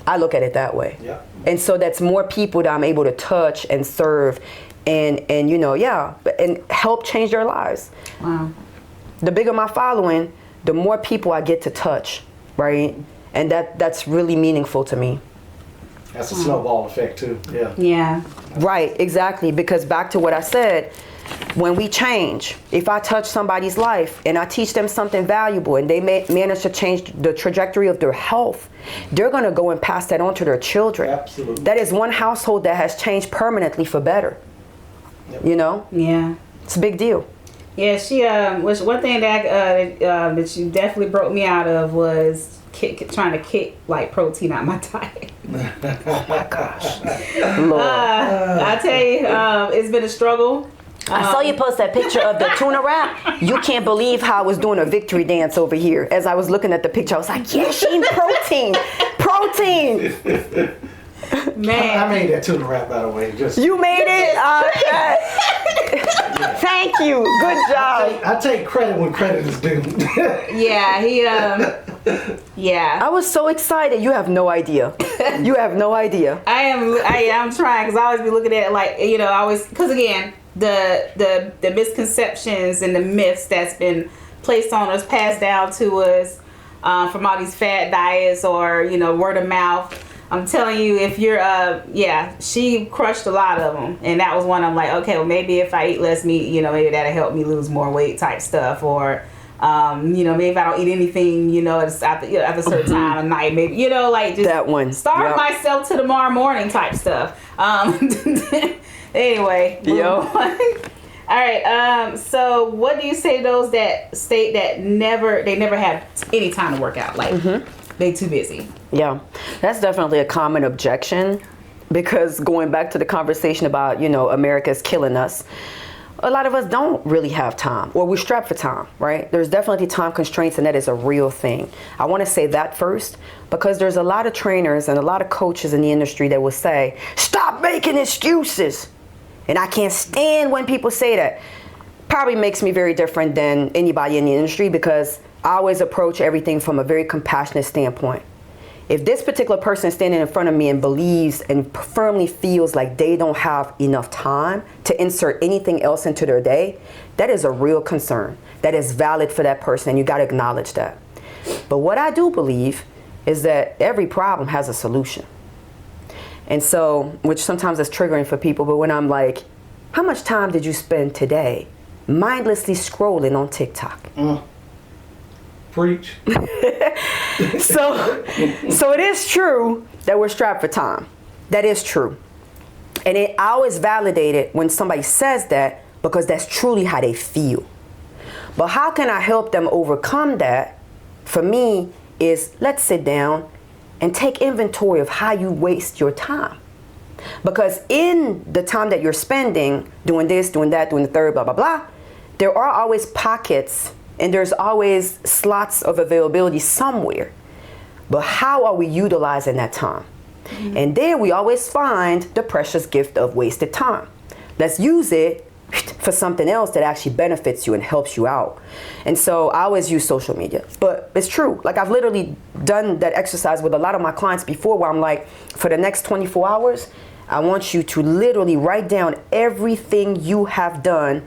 I look at it that way. Yeah. And so that's more people that I'm able to touch and serve and and help change their lives. Wow. The bigger my following, the more people I get to touch, right? And that's really meaningful to me. That's a snowball effect too. Yeah. Yeah. Right, exactly. Because back to what I said, when we change, if I touch somebody's life and I teach them something valuable and they manage to change the trajectory of their health, they're going to go and pass that on to their children. Absolutely. That is one household that has changed permanently for better. Yep. Yeah. It's a big deal. Yeah, she was one thing that she definitely broke me out of was trying to kick like protein out my diet. Oh my gosh. Lord. I tell you, it's been a struggle. I saw you post that picture of the tuna wrap. You can't believe how I was doing a victory dance over here. As I was looking at the picture, I was like, yeah, she eating protein. Protein. Man. I made that tuna wrap, by the way. You made it? Okay. Thank you. Good job. I take credit when credit is due. Yeah, yeah. I was so excited. You have no idea. You have no idea. I am trying because I always be looking at it like, because again, the misconceptions and the myths that's been placed on us, passed down to us from all these fad diets or word of mouth. I'm telling you, if you're she crushed a lot of them, and that was one. I'm like, okay, well maybe if I eat less meat, maybe that'll help me lose more weight type stuff, or maybe if I don't eat anything, it's after a certain time of night, maybe just that one. Starve myself to tomorrow morning type stuff. Anyway. Yo. All right. So, what do you say to those that state that they never have any time to work out? Like they too busy. Yeah, that's definitely a common objection, because going back to the conversation about America's killing us. A lot of us don't really have time, or we're strapped for time, right? There's definitely time constraints, and that is a real thing. I want to say that first, because there's a lot of trainers and a lot of coaches in the industry that will say, stop making excuses. And I can't stand when people say that. Probably makes me very different than anybody in the industry, because I always approach everything from a very compassionate standpoint. If this particular person standing in front of me and believes and firmly feels like they don't have enough time to insert anything else into their day, that is a real concern. That is valid for that person, and you got to acknowledge that. But what I do believe is that every problem has a solution. And so, which sometimes is triggering for people, but when I'm like, how much time did you spend today mindlessly scrolling on TikTok? Preach. So it is true that we're strapped for time. That is true. And I always validate it when somebody says that, because that's truly how they feel. But how can I help them overcome that for me is let's sit down and take inventory of how you waste your time. Because in the time that you're spending doing this, doing that, doing the third, blah, blah, blah, there are always pockets and there's always slots of availability somewhere. But how are we utilizing that time? And there we always find the precious gift of wasted time. Let's use it for something else that actually benefits you and helps you out. And so I always use social media, but it's true. Like I've literally done that exercise with a lot of my clients before where I'm like, for the next 24 hours, I want you to literally write down everything you have done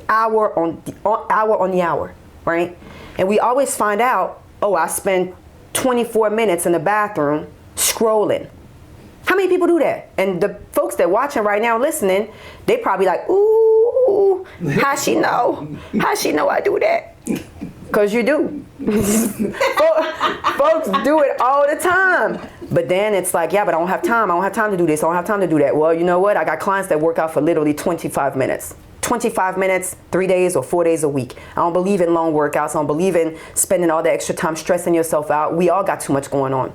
hour on the hour, right? And we always find out, oh, I spent 24 minutes in the bathroom scrolling. How many people do that? And the folks that watching right now listening, they probably like, ooh, how she know? How she know I do that? Because you do. Folks do it all the time. But then it's like, yeah, but I don't have time. I don't have time to do this. I don't have time to do that. Well, you know what? I got clients that work out for literally 25 minutes. 25 minutes, 3 days or 4 days a week. I don't believe in long workouts. I don't believe in spending all the extra time stressing yourself out. We all got too much going on.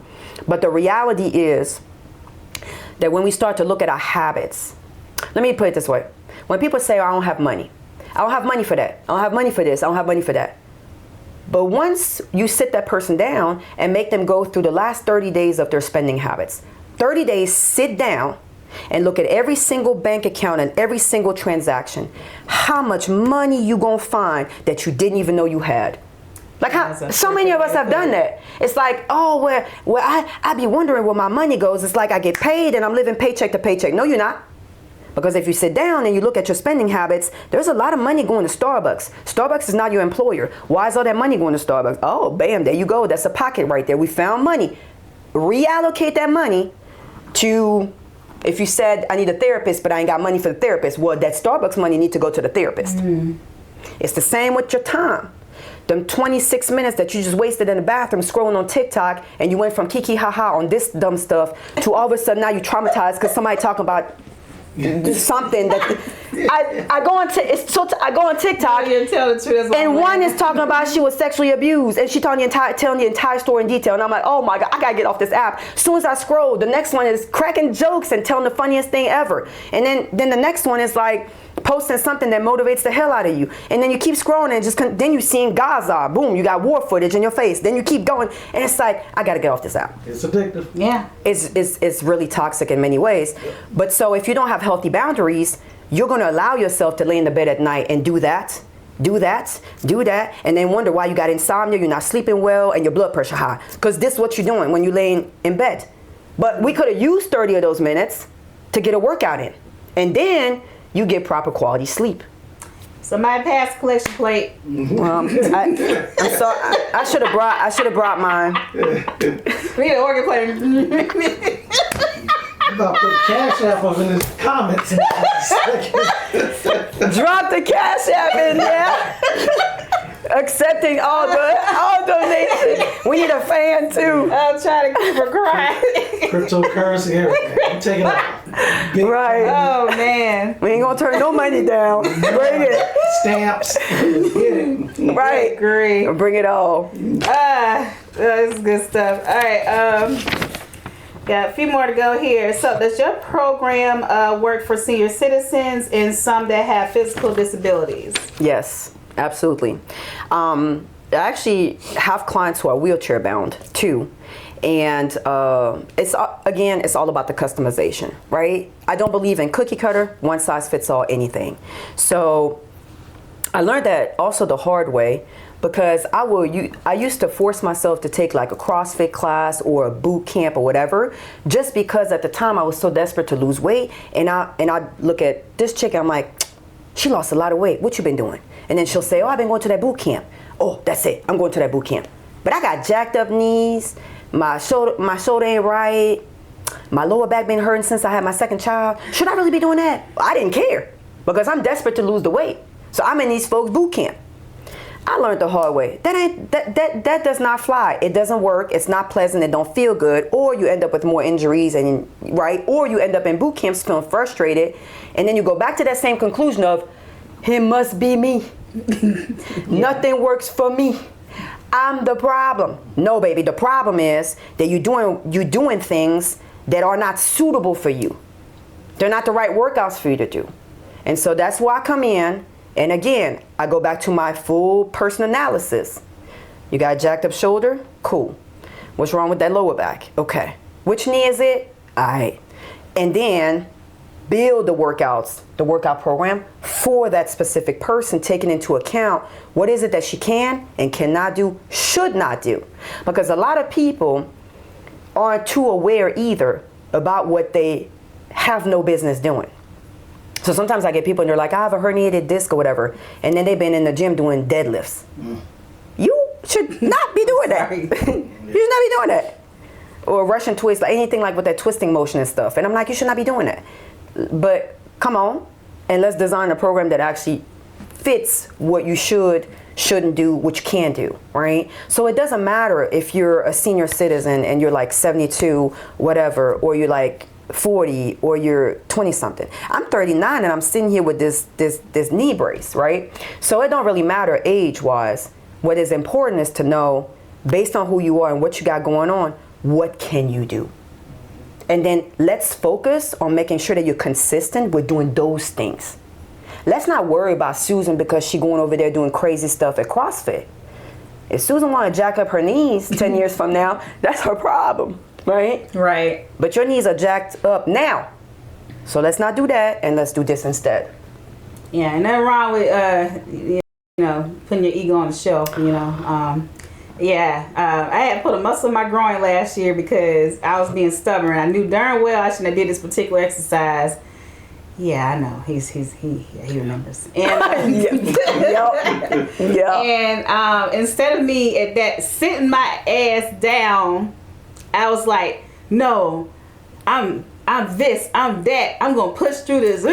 But the reality is that when we start to look at our habits, let me put it this way. When people say, oh, I don't have money. I don't have money for that. I don't have money for this. I don't have money for that. But once you sit that person down and make them go through the last 30 days of their spending habits, 30 days, sit down and look at every single bank account and every single transaction. How much money you gonna find that you didn't even know you had? Like how so many of us have done that. It's like, oh, well, I be wondering where my money goes. It's like I get paid and I'm living paycheck to paycheck. No, you're not. Because if you sit down and you look at your spending habits, there's a lot of money going to Starbucks. Starbucks is not your employer. Why is all that money going to Starbucks? Oh, bam, there you go. That's a pocket right there. We found money. Reallocate that money to, if you said, I need a therapist, but I ain't got money for the therapist. Well, that Starbucks money need to go to the therapist. It's the same with your time. Them 26 minutes that you just wasted in the bathroom scrolling on TikTok and you went from kiki haha on this dumb stuff to all of a sudden now you traumatized because somebody talking about something that I go on TikTok and one is talking about she was sexually abused and she telling the entire story in detail and I'm like, oh my God, I gotta get off this app. As soon as I scroll, the next one is cracking jokes and telling the funniest thing ever, and then the next one is like posting something that motivates the hell out of you, and then you keep scrolling and just then you seeing Gaza, boom, you got war footage in your face, then you keep going and it's like, I gotta get off this app. It's addictive. Yeah, it's really toxic in many ways. But so if you don't have healthy boundaries, you're going to allow yourself to lay in the bed at night and do that, and then wonder why you got insomnia, you're not sleeping well, and your blood pressure high. Because this is what you're doing when you're laying in bed. But we could have used 30 of those minutes to get a workout in. And then you get proper quality sleep. Somebody pass the collection plate. I should have brought mine. We need an organ player. I'm about to put the Cash App up in the comments. Drop the Cash App in there. Accepting all donations. We need a fan too. I'm trying to keep her crying. Cryptocurrency, everything. I'm taking it. Big Right. Oh man. We ain't gonna turn no money down. Bring it. Stamps. Get it. Right. Agree. Bring it all. This is good stuff. All right. Got a few more to go here. So does your program work for senior citizens and some that have physical disabilities? Yes, absolutely. I actually have clients who are wheelchair bound too. And it's all about the customization, right? I don't believe in cookie cutter, one size fits all anything. So I learned that also the hard way, because I used to force myself to take like a CrossFit class or a boot camp or whatever, just because at the time I was so desperate to lose weight. And I look at this chick and I'm like, she lost a lot of weight. What you been doing? And then she'll say, oh, I've been going to that boot camp. Oh, that's it. I'm going to that boot camp. But I got jacked up knees. My shoulder ain't right. My lower back been hurting since I had my second child. Should I really be doing that? I didn't care because I'm desperate to lose the weight. So I'm in these folks' boot camp. I learned the hard way. That does not fly. It doesn't work. It's not pleasant. It don't feel good. Or you end up with more injuries, and right? Or you end up in boot camps feeling frustrated, and then you go back to that same conclusion of, it must be me. Nothing works for me. I'm the problem. No, baby, the problem is that you're doing things that are not suitable for you. They're not the right workouts for you to do. And so that's why I come in, and again, I go back to my full person analysis. You got a jacked up shoulder? Cool. What's wrong with that lower back? Okay. Which knee is it? All right. And then build the workouts, the workout program for that specific person, taking into account what is it that she can and cannot do, should not do. Because a lot of people aren't too aware either about what they have no business doing. So sometimes I get people and they're like, I have a herniated disc or whatever, and then they've been in the gym doing deadlifts. You should not be doing that. You should not be doing that. Or Russian twist, like anything like with that twisting motion and stuff. And I'm like, you should not be doing that. But come on, and let's design a program that actually fits what you shouldn't do, what you can do, right? So it doesn't matter if you're a senior citizen and you're like 72, whatever, or you're like 40, or you're 20 something. I'm 39 and I'm sitting here with this knee brace, right? So it don't really matter age wise. What is important is to know, based on who you are and what you got going on, what can you do? And then let's focus on making sure that you're consistent with doing those things. Let's not worry about Susan because she's going over there doing crazy stuff at CrossFit. If Susan want to jack up her knees 10 years from now, that's her problem, right? Right. But your knees are jacked up now. So let's not do that, and let's do this instead. Yeah, and nothing wrong with, putting your ego on the shelf, I had put a muscle in my groin last year because I was being stubborn. I knew darn well I shouldn't have did this particular exercise. Yeah, I know. He remembers. And and instead of me at that sitting my ass down, I was like, no, I'm this, I'm that. I'm gonna push through this.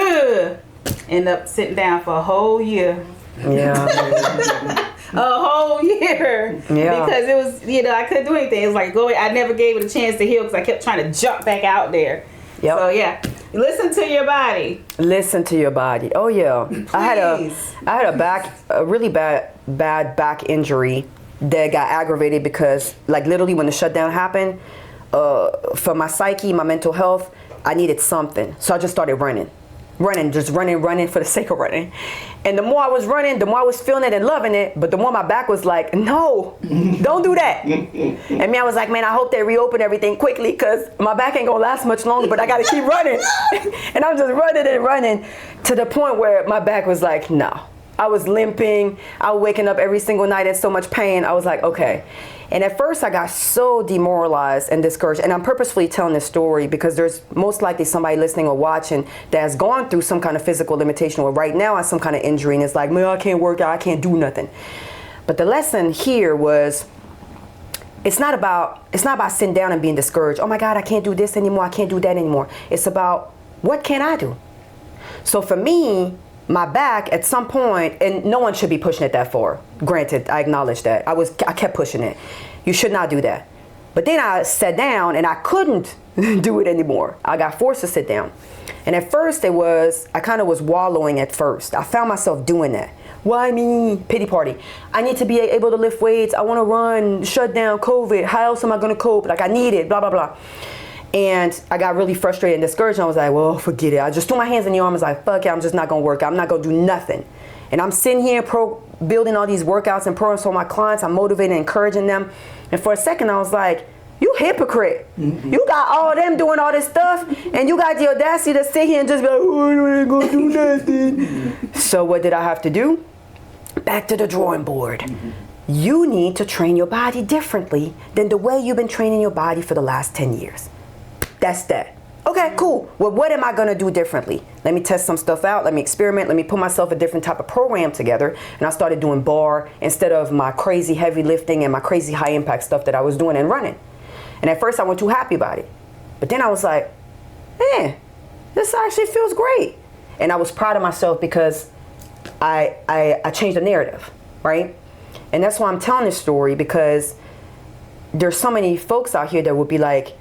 End up sitting down for a whole year. Yeah. A whole year. Yeah. Because it was, I couldn't do anything. It was like, I never gave it a chance to heal because I kept trying to jump back out there. Yep. So, yeah. Listen to your body. Listen to your body. Oh, yeah. Please. I had a really bad back injury that got aggravated because, like, literally when the shutdown happened, for my psyche, my mental health, I needed something. So I just started running for the sake of running. And the more I was running, the more I was feeling it and loving it, but the more my back was like, no, don't do that. And me, I was like, man, I hope they reopen everything quickly because my back ain't gonna last much longer, but I gotta keep running. And I'm just running to the point where my back was like, no. I was limping. I was waking up every single night in so much pain. I was like, okay. And at first I got so demoralized and discouraged. And I'm purposefully telling this story because there's most likely somebody listening or watching that has gone through some kind of physical limitation or right now has some kind of injury and it's like, man, I can't work out, I can't do nothing. But the lesson here was, it's not about sitting down and being discouraged. Oh my God, I can't do this anymore, I can't do that anymore. It's about, what can I do? So for me, my back at some point, and no one should be pushing it that far. Granted, I acknowledge that. I kept pushing it. You should not do that. But then I sat down and I couldn't do it anymore. I got forced to sit down. And at first I kind of was wallowing at first. I found myself doing that. Why me? Pity party. I need to be able to lift weights. I want to run, shut down COVID. How else am I going to cope? Like I need it, blah, blah, blah. And I got really frustrated and discouraged. And I was like, well, forget it. I just threw my hands in the arm. I was like, fuck it, I'm just not going to work. I'm not going to do nothing. And I'm sitting here building all these workouts and programs for my clients. I'm motivating, encouraging them. And for a second, I was like, you hypocrite. Mm-hmm. You got all them doing all this stuff. And you got the audacity to sit here and just be like, oh, I ain't going to do nothing. So what did I have to do? Back to the drawing board. Mm-hmm. You need to train your body differently than the way you've been training your body for the last 10 years. That's that. Okay, cool. Well, what am I going to do differently? Let me test some stuff out. Let me experiment. Let me put myself a different type of program together. And I started doing bar instead of my crazy heavy lifting and my crazy high impact stuff that I was doing and running. And at first I wasn't too happy about it. But then I was like, man, this actually feels great. And I was proud of myself because I changed the narrative, right? And that's why I'm telling this story, because there's so many folks out here that would be like,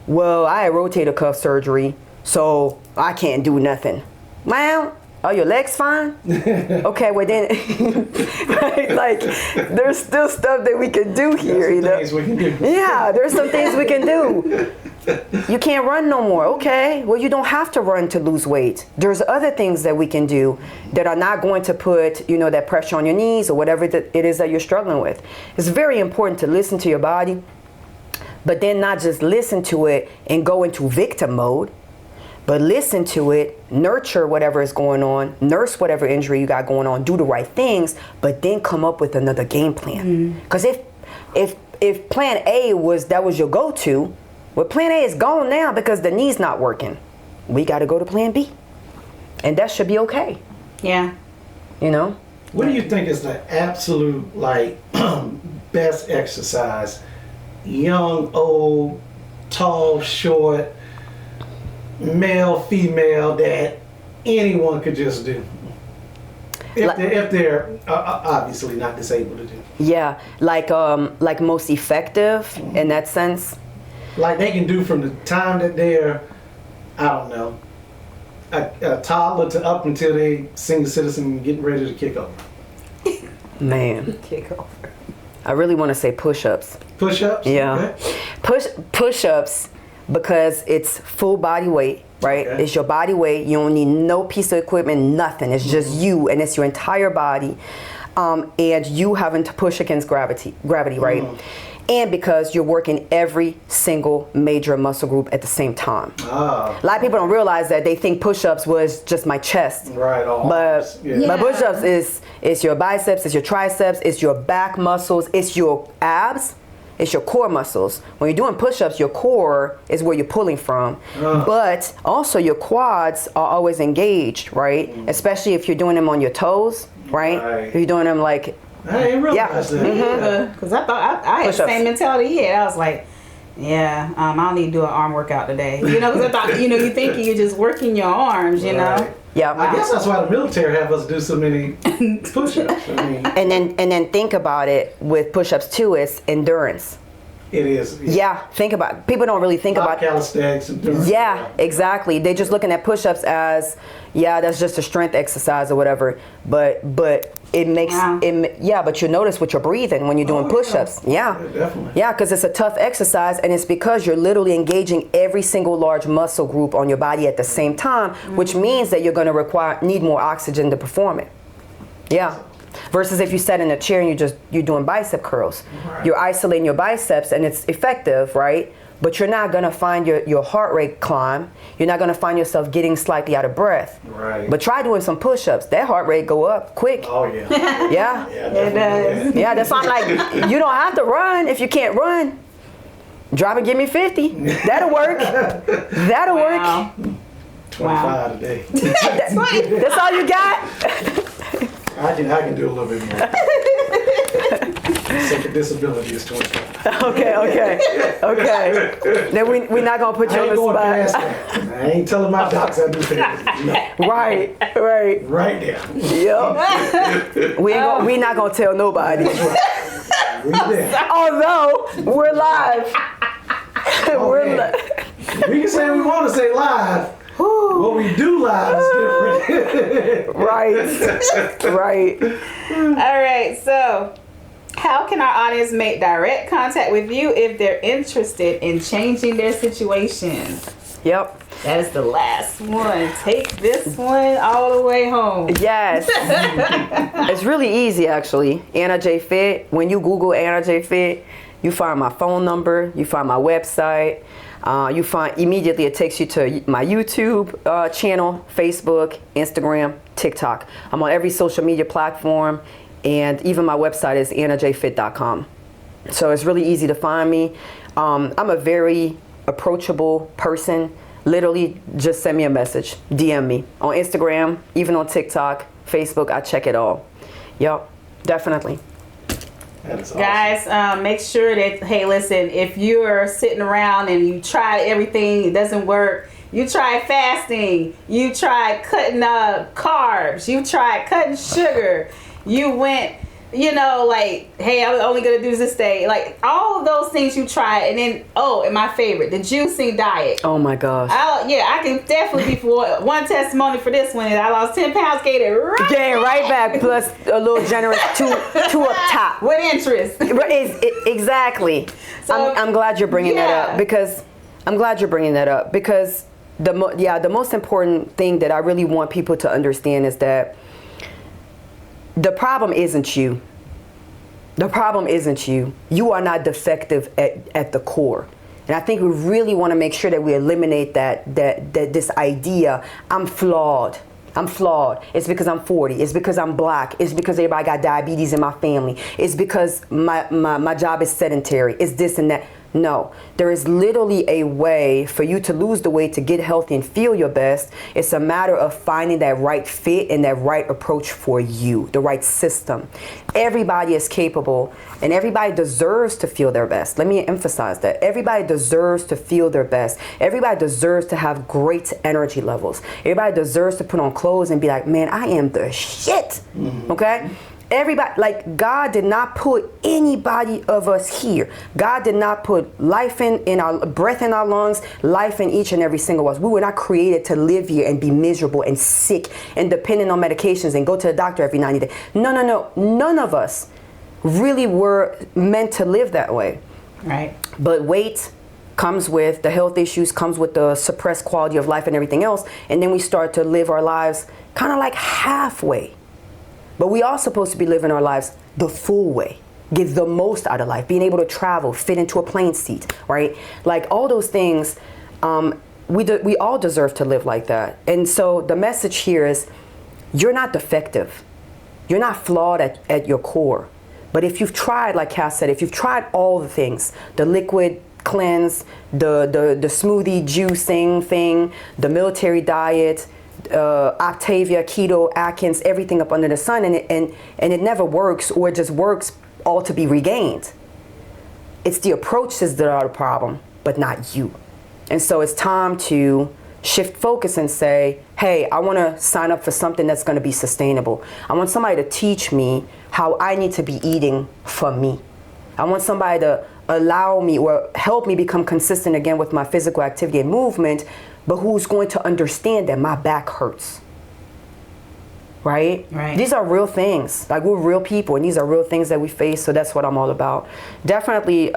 well, I had rotator cuff surgery, so I can't do nothing. Well, Are your legs fine? Okay, well then, right, like there's still stuff that we can do here, you know. Things we can do. Yeah, there's some things we can do. You can't run no more. Okay, well you don't have to run to lose weight. There's other things that we can do that are not going to put, you know, that pressure on your knees or whatever it is that you're struggling with. It's very important to listen to your body, but then not just listen to it and go into victim mode. But listen to it, nurture whatever is going on, nurse whatever injury you got going on, do the right things, but then come up with another game plan. Because if plan A was your go-to, well, plan A is gone now because the knee's not working. We got to go to plan B. And that should be okay. Yeah. You know? What do you think is the absolute, like, best exercise? Young, old, tall, short, male, female, that anyone could just do, if they're obviously not disabled to do. Yeah, like most effective in that sense. Like they can do from the time that they're, I don't know, a toddler to up until they senior citizen getting ready to kick over. Man, Kick over. I really want to say push-ups. Push-ups? Yeah, Okay. push-ups. Because it's full body weight, right? Okay. It's your body weight. You don't need no piece of equipment, nothing. It's just you, and it's your entire body, and you having to push against gravity, right? And because you're working every single major muscle group at the same time. Ah, A lot of people don't realize that. They think push-ups was just my chest. right. All But, yeah. but push-ups is your biceps, it's your triceps, it's your back muscles, it's your abs. It's your core muscles. When you're doing push-ups, your core is where you're pulling from. But also your quads are always engaged, right? Especially if you're doing them on your toes, right? If you're doing them like, I ain't realize that. Because I thought I had the Push-ups. same mentality he had. I was like, yeah, I don't need to do an arm workout today. You know, because I thought, you know, you thinking you're just working your arms, you know. Right. yeah. I guess that's why the military have us do so many push-ups. I mean, And then think about it with push-ups too, it's endurance. it is. Yeah, think about it. People don't really think about calisthenics and things. Yeah, exactly. They're just looking at push-ups as, yeah, that's just a strength exercise or whatever. But it makes Wow. it. Yeah, but you notice what you're breathing when you're doing push-ups. Yeah, definitely. Yeah, because it's a tough exercise, and it's because you're literally engaging every single large muscle group on your body at the same time, which means that you're going to need more oxygen to perform it. Yeah. Versus if you sat in a chair and you're doing bicep curls. Right. You're isolating your biceps and it's effective, right? But you're not gonna find your heart rate climb. You're not gonna find yourself getting slightly out of breath. Right. But try doing some push-ups. That heart rate go up quick. Oh yeah. Yeah. Yeah, definitely. Yeah, that's why I'm like, you don't have to run if you can't run. Drop and give me 50. That'll work. That'll work. Wow. 25 today. That's all you got? I can do a little bit more. Second disability is 25. Okay. Then we're not gonna put you I on ain't the going past spot. that. I ain't telling my docs I do that. No. Right. Right there. Yep. We're not gonna tell nobody. Right there. Although we're live. Oh, We're man. li- We can say we want to say live. What we do live is different. Right. All right, so how can our audience make direct contact with you if they're interested in changing their situation? Yep. That is the last one. Take this one all the way home. Yes. It's really easy actually. Anna J Fit. When you Google Anna J Fit, you find my phone number, you find my website. You find immediately it takes you to my YouTube channel, Facebook, Instagram, TikTok. I'm on every social media platform, and even my website is annajfit.com. So it's really easy to find me. I'm a very approachable person. Literally, just send me a message, DM me on Instagram, even on TikTok, Facebook. I check it all. Yep, definitely. That is awesome. Guys, make sure that, hey, listen, if you're sitting around and you try everything, it doesn't work, you try fasting, you try cutting carbs, you tried cutting sugar, you went you know, like, hey, I'm only gonna do this day. Like all of those things you try, and then and my favorite, the juicing diet. Oh my gosh. I can definitely be for one testimony for this one. I lost 10 pounds, gained it right back, plus a little generous two up top. with interest. Exactly. So, I'm glad you're bringing that up because the most important thing that I really want people to understand is that the problem isn't you. The problem isn't you. You are not defective at the core. And I think we really want to make sure that we eliminate that this idea, I'm flawed. It's because I'm 40. It's because I'm black. It's because everybody got diabetes in my family. It's because my job is sedentary. It's this and that. No, there is literally a way for you to lose the weight, to get healthy and feel your best. It's a matter of finding that right fit and that right approach for you, the right system. Everybody is capable and everybody deserves to feel their best. Let me emphasize that. Everybody deserves to feel their best. Everybody deserves to have great energy levels. Everybody deserves to put on clothes and be like, man, I am the shit. Okay? Everybody, like, God did not put anybody of us here. God did not put life in our breath in our lungs, life in each and every single one of us. We were not created to live here and be miserable and sick and dependent on medications and go to the doctor every 90 days. No. None of us really were meant to live that way. Right. But weight comes with the health issues, comes with the suppressed quality of life and everything else. And then we start to live our lives kind of like halfway. But we are supposed to be living our lives the full way, get the most out of life, being able to travel, fit into a plane seat, right? Like all those things, we all deserve to live like that. And so the message here is, you're not defective. You're not flawed at your core. But if you've tried, like Cass said, if you've tried all the things, the liquid cleanse, the smoothie juicing thing, the military diet, Octavia, keto, Atkins, everything up under the sun, and it never works, or it just works all to be regained. It's the approaches that are the problem, but not you. And so it's time to shift focus and say, hey, I want to sign up for something that's going to be sustainable. I want somebody to teach me how I need to be eating for me. I want somebody to allow me or help me become consistent again with my physical activity and movement, but who's going to understand that my back hurts, right? These are real things. Like, we're real people, and these are real things that we face. So that's what I'm all about. Definitely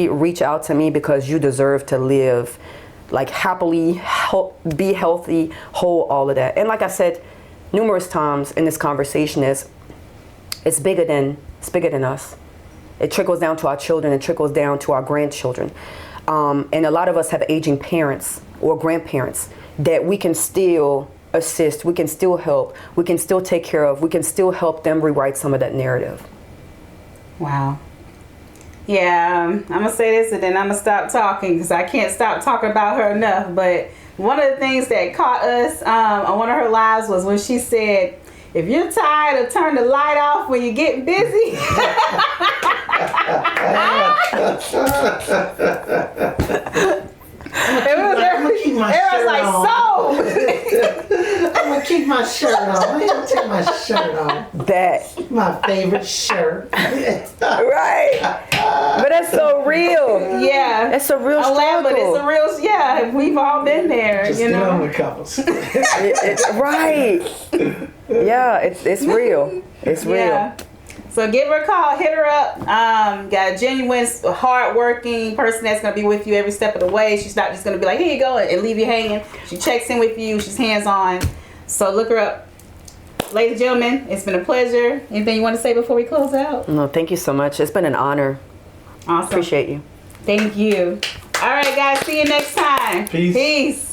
reach out to me, because you deserve to live like happily, be healthy, whole, all of that. And like I said numerous times in this conversation, it's bigger than us. It trickles down to our children. It trickles down to our grandchildren. And a lot of us have aging parents or grandparents that we can still assist, we can still help, we can still take care of, we can still help them rewrite some of that narrative. Wow. Yeah, I'm going to say this and then I'm going to stop talking, because I can't stop talking about her enough. But one of the things that caught us on one of her lives was when she said, if you're tired of turning the light off when you're getting busy. I'm gonna keep my shirt on. I'm gonna keep my shirt on. I ain't gonna take my shirt off. That my favorite shirt. Right. But that's so real. Yeah. It's a real struggle. But it's a real, yeah, we've all been there. Just you know. get on the covers. Right. Yeah, it's real. It's real. Yeah. So give her a call, hit her up. Got a genuine, hard-working person that's going to be with you every step of the way. She's not just going to be like, here you go, and leave you hanging. She checks in with you. She's hands-on. So look her up. Ladies and gentlemen, it's been a pleasure. Anything you want to say before we close out? No, thank you so much. It's been an honor. Awesome. Appreciate you. Thank you. All right, guys. See you next time. Peace. Peace.